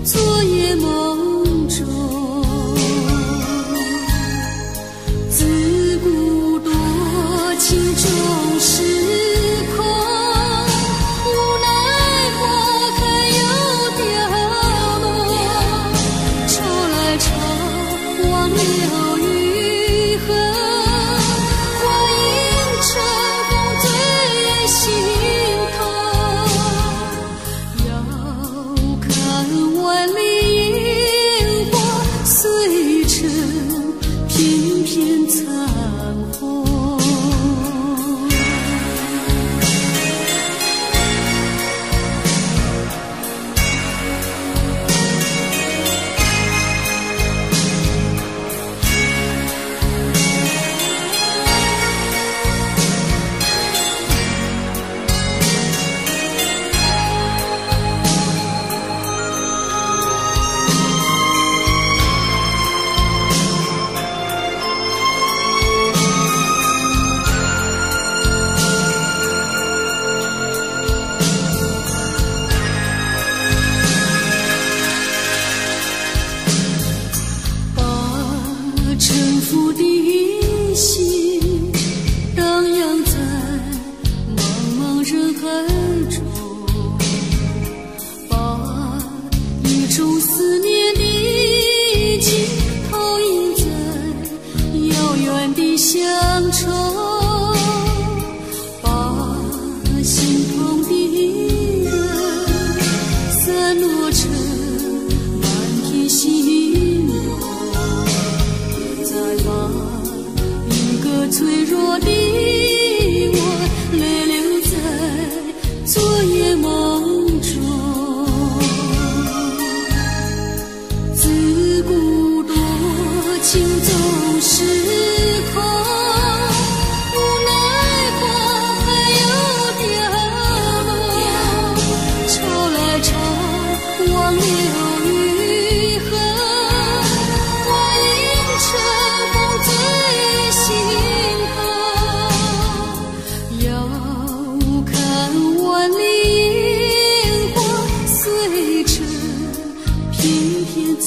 昨夜梦中，自古多情终是空，无奈花开又凋落，潮来潮往流余恨，花影成风醉心头，遥看万里烟花碎成片片残红。沉浮的心荡漾在茫茫人海中，把一种思念的情投影在遥远的乡愁，把心痛的人散落成满天星斗，再把一个脆弱的我泪留在昨夜梦中。自古多情总是空，无奈花开又凋落，潮来潮往流余恨，花影成风醉心头，遥看万里烟花碎成片片残